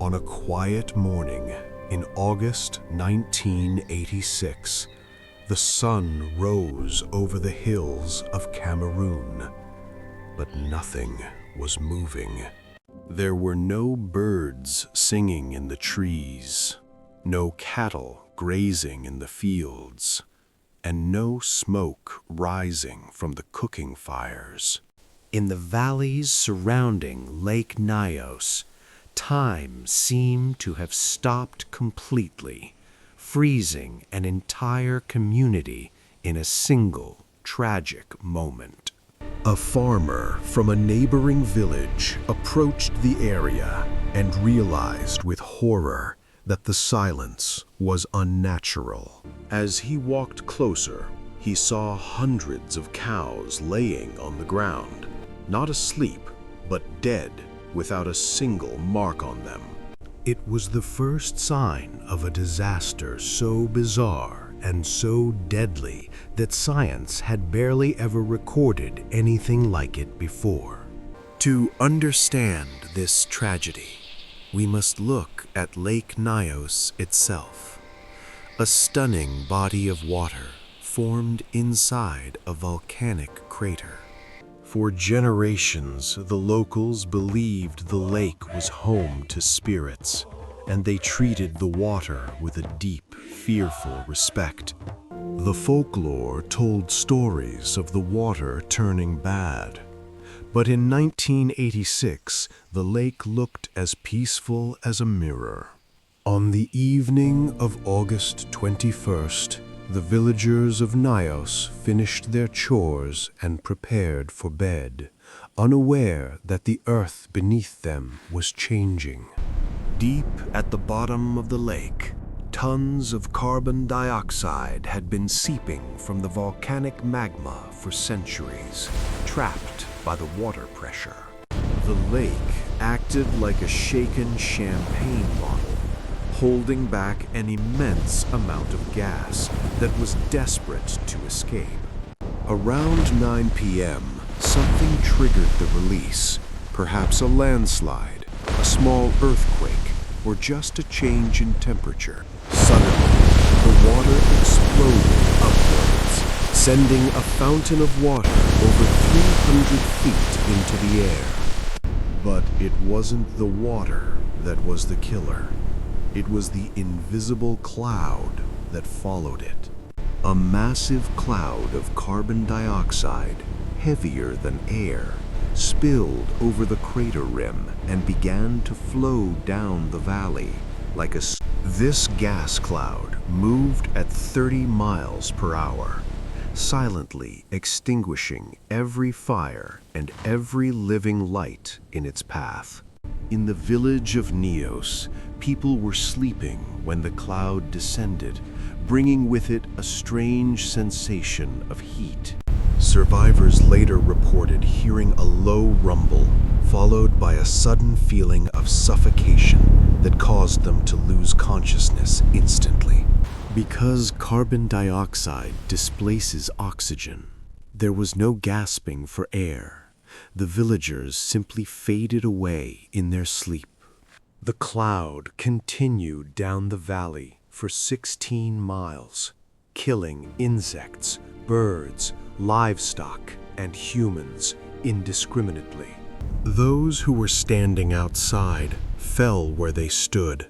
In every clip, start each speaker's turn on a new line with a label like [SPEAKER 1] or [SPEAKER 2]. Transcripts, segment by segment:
[SPEAKER 1] On a quiet morning in August 1986, the sun rose over the hills of Cameroon, but nothing was moving. There were no birds singing in the trees, no cattle grazing in the fields, and no smoke rising from the cooking fires. In the valleys surrounding Lake Nyos, time seemed to have stopped completely, freezing an entire community in a single tragic moment. A farmer from a neighboring village approached the area and realized with horror that the silence was unnatural. As he walked closer, he saw hundreds of cows laying on the ground, not asleep, but dead, without a single mark on them. It was the first sign of a disaster so bizarre and so deadly that science had barely ever recorded anything like it before. To understand this tragedy, we must look at Lake Nyos itself, a stunning body of water formed inside a volcanic crater. For generations, the locals believed the lake was home to spirits, and they treated the water with a deep, fearful respect. The folklore told stories of the water turning bad, but in 1986, the lake looked as peaceful as a mirror. On the evening of August 21st, the villagers of Nyos finished their chores and prepared for bed, unaware that the earth beneath them was changing. Deep at the bottom of the lake, tons of carbon dioxide had been seeping from the volcanic magma for centuries, trapped by the water pressure. The lake acted like a shaken champagne bottle, holding back an immense amount of gas that was desperate to escape. Around 9 p.m., something triggered the release, perhaps a landslide, a small earthquake, or just a change in temperature. Suddenly, the water exploded upwards, sending a fountain of water over 300 feet into the air. But it wasn't the water that was the killer. It was the invisible cloud that followed it. A massive cloud of carbon dioxide, heavier than air, spilled over the crater rim and began to flow down the valley like a... This gas cloud moved at 30 miles per hour, silently extinguishing every fire and every living light in its path. In the village of Nyos, people were sleeping when the cloud descended, bringing with it a strange sensation of heat. Survivors later reported hearing a low rumble, followed by a sudden feeling of suffocation that caused them to lose consciousness instantly. Because carbon dioxide displaces oxygen, there was no gasping for air. The villagers simply faded away in their sleep. The cloud continued down the valley for 16 miles, killing insects, birds, livestock, and humans indiscriminately. Those who were standing outside fell where they stood,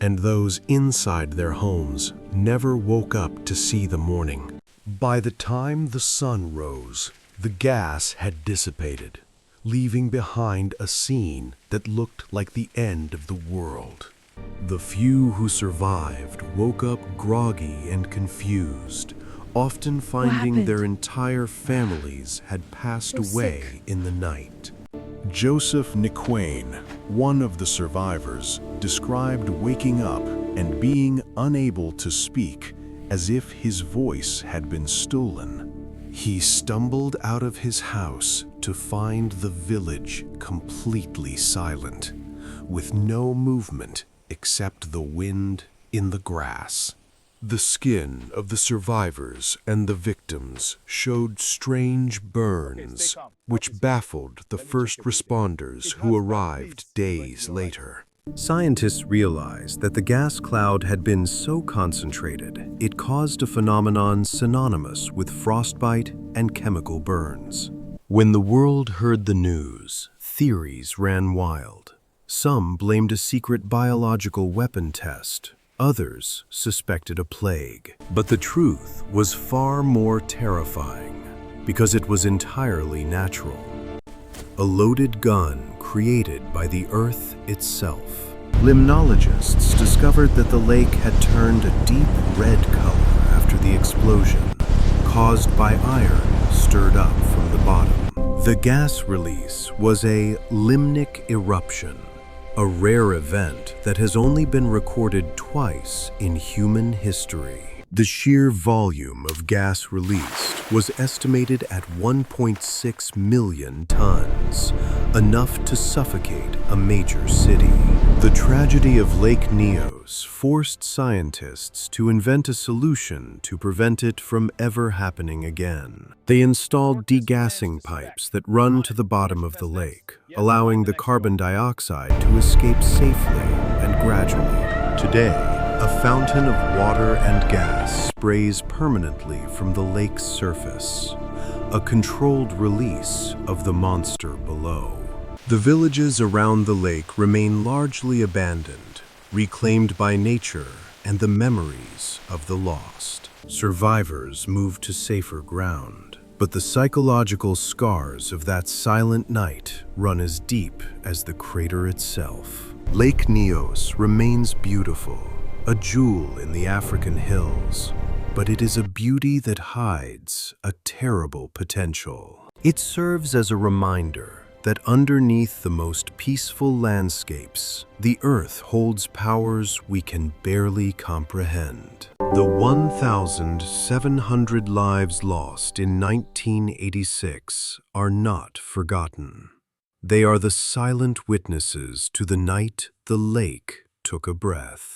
[SPEAKER 1] and those inside their homes never woke up to see the morning. By the time the sun rose, the gas had dissipated, leaving behind a scene that looked like the end of the world. The few who survived woke up groggy and confused, often finding their entire families had passed away in the night. Joseph Nikwane, one of the survivors, described waking up and being unable to speak as if his voice had been stolen. He stumbled out of his house to find the village completely silent, with no movement except the wind in the grass. The skin of the survivors and the victims showed strange burns, which baffled the first responders who arrived days later. Scientists realized that the gas cloud had been so concentrated, it caused a phenomenon synonymous with frostbite and chemical burns. When the world heard the news, theories ran wild. Some blamed a secret biological weapon test. Others suspected a plague. But the truth was far more terrifying because it was entirely natural. A loaded gun created by the Earth itself. Limnologists discovered that the lake had turned a deep red color after the explosion, caused by iron stirred up from the bottom. The gas release was a limnic eruption, a rare event that has only been recorded twice in human history. The sheer volume of gas released was estimated at 1.6 million tons, enough to suffocate a major city. The tragedy of Lake Nyos forced scientists to invent a solution to prevent it from ever happening again. They installed degassing pipes that run to the bottom of the lake, allowing the carbon dioxide to escape safely and gradually. Today, a fountain of water and gas sprays permanently from the lake's surface, a controlled release of the monster below. The villages around the lake remain largely abandoned, reclaimed by nature and the memories of the lost. Survivors move to safer ground, but the psychological scars of that silent night run as deep as the crater itself. Lake Nyos remains beautiful, a jewel in the African hills, but it is a beauty that hides a terrible potential. It serves as a reminder that underneath the most peaceful landscapes, the earth holds powers we can barely comprehend. The 1,700 lives lost in 1986 are not forgotten. They are the silent witnesses to the night the lake took a breath.